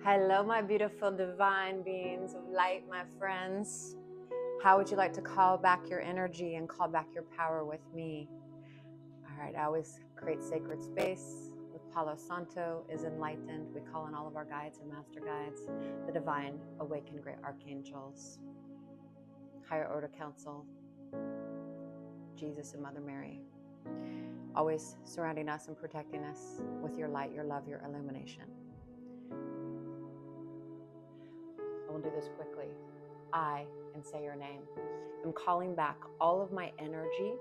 Hello, my beautiful divine beings of light, my friends. How would you like to call back your energy and call back your power with me? All right, I always create sacred space. With Palo Santo is enlightened. We call in all of our guides and master guides, the divine, awakened great archangels, higher order council, Jesus and Mother Mary. Always surrounding us and protecting us with your light, your love, your illumination. I will do this quickly. I, and say your name, I'm calling back all of my energy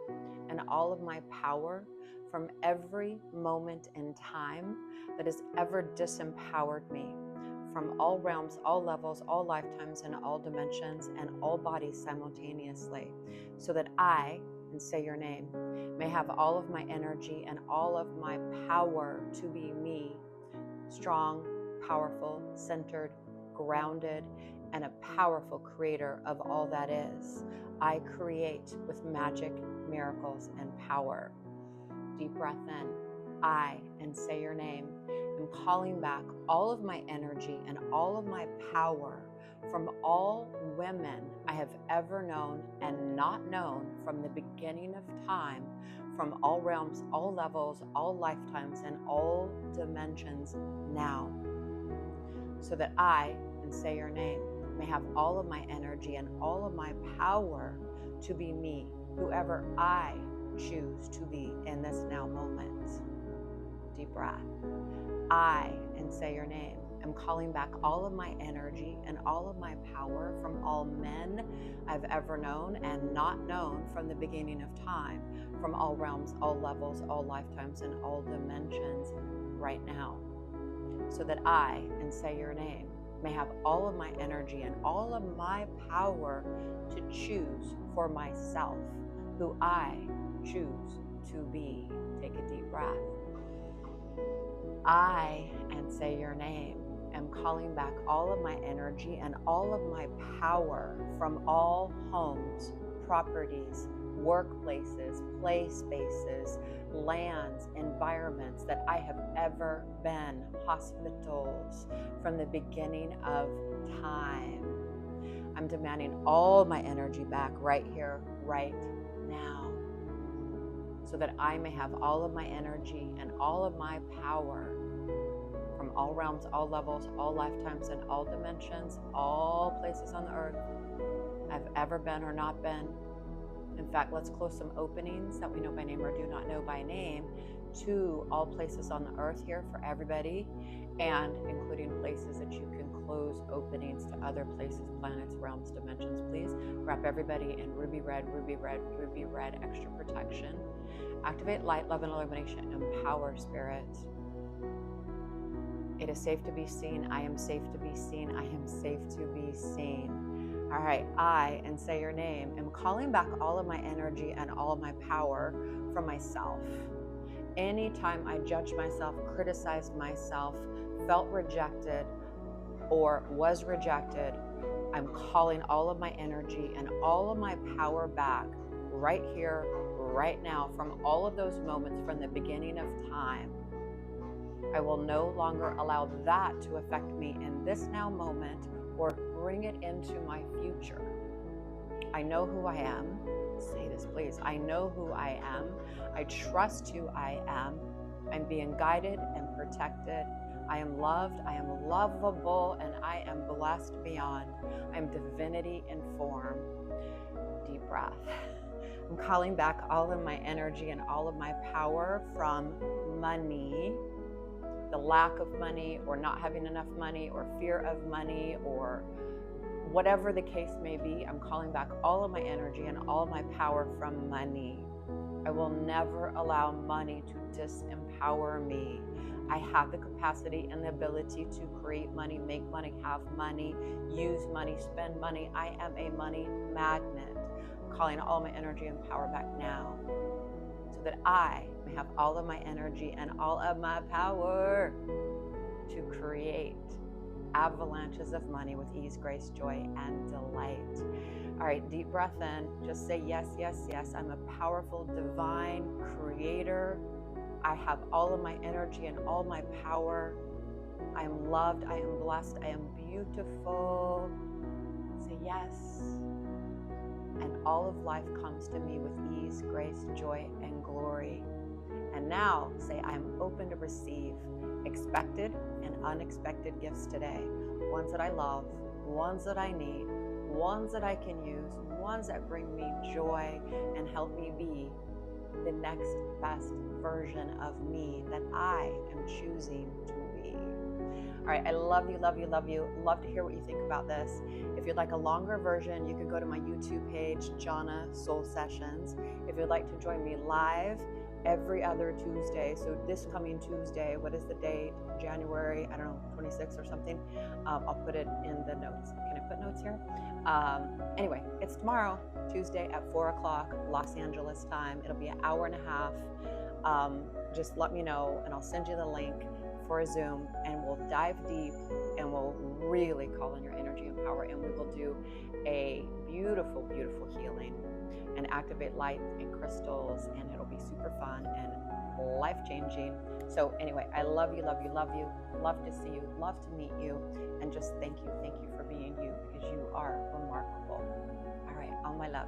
and all of my power from every moment in time that has ever disempowered me, from all realms, all levels, all lifetimes, and all dimensions, and all bodies simultaneously, so that I, and say your name, may have all of my energy and all of my power to be me, strong, powerful, centered, grounded, and a powerful creator of all that is. I create with magic, miracles, and power. Deep breath in. I, and say your name, am calling back all of my energy and all of my power from all women I have ever known and not known from the beginning of time, from all realms, all levels, all lifetimes, and all dimensions now, so that I, and say your name, may have all of my energy and all of my power to be me, whoever I choose to be in this now moment. Deep breath. I, and say your name, am calling back all of my energy and all of my power from all men I've ever known and not known from the beginning of time, from all realms, all levels, all lifetimes, and all dimensions right now, so that I, and say your name, may have all of my energy and all of my power to choose for myself who I choose to be. Take a deep breath. I, and say your name, am calling back all of my energy and all of my power from all homes, properties, workplaces, play spaces, lands, environments that I have ever been, hospitals, from the beginning of time. I'm demanding all my energy back right here, right now, so that I may have all of my energy and all of my power from all realms, all levels, all lifetimes, and all dimensions, all places on the earth I've ever been or not been. In fact, let's close some openings that we know by name or do not know by name to all places on the earth here for everybody, and including places that you can close openings to other places, planets, realms, dimensions. Please wrap everybody in ruby red, ruby red, ruby red, extra protection. Activate light, love, and illumination. Empower spirit. It is safe to be seen. I am safe to be seen. I am safe to be seen. All right, I, and say your name, am calling back all of my energy and all of my power from myself. Anytime I judged myself, criticized myself, felt rejected, or was rejected, I'm calling all of my energy and all of my power back right here, right now, from all of those moments from the beginning of time. I will no longer allow that to affect me in this now moment or bring it into my future. I know who I am. Say this, please. I know who I am. I trust who I am. I'm being guided and protected. I am loved. I am lovable, and I am blessed beyond. I'm divinity in form. Deep breath. I'm calling back all of my energy and all of my power from money, the lack of money, or not having enough money, or fear of money, or whatever the case may be. I'm calling back all of my energy and all of my power from money. I will never allow money to disempower me. I have the capacity and the ability to create money, make money, have money, use money, spend money. I am a money magnet. I'm calling all my energy and power back now, so that I may have all of my energy and all of my power to create avalanches of money with ease, grace, joy, and delight. All right, deep breath in. Just say yes, yes, yes. I'm a powerful, divine creator. I have all of my energy and all my power I am loved. I am blessed. I am beautiful. Say yes. And all of life comes to me with ease, grace, joy, and glory. And now say, I am open to receive expected and unexpected gifts today. Ones that I love, ones that I need, ones that I can use, ones that bring me joy and help me be the next best version of me that I am choosing to be. All right, I love you, love you, love you. Love to hear what you think about this. If you'd like a longer version, you can go to my YouTube page, Johnna Soul Sessions. If you'd like to join me live every other Tuesday, so this coming Tuesday, what is the date? January, I don't know, 26th or something. I'll put it in the notes. Can I put notes here? Anyway, it's tomorrow, Tuesday at 4 o'clock Los Angeles time. It'll be an hour and a half. Just let me know and I'll send you the link for a Zoom, and we'll dive deep and we'll really call in your energy and power, and we will do a beautiful, beautiful healing and activate light and crystals, and it'll be super fun and life-changing. So anyway, I love you, love you, love you. Love to see you, love to meet you, and just thank you for being you, because you are remarkable. All right, all my love.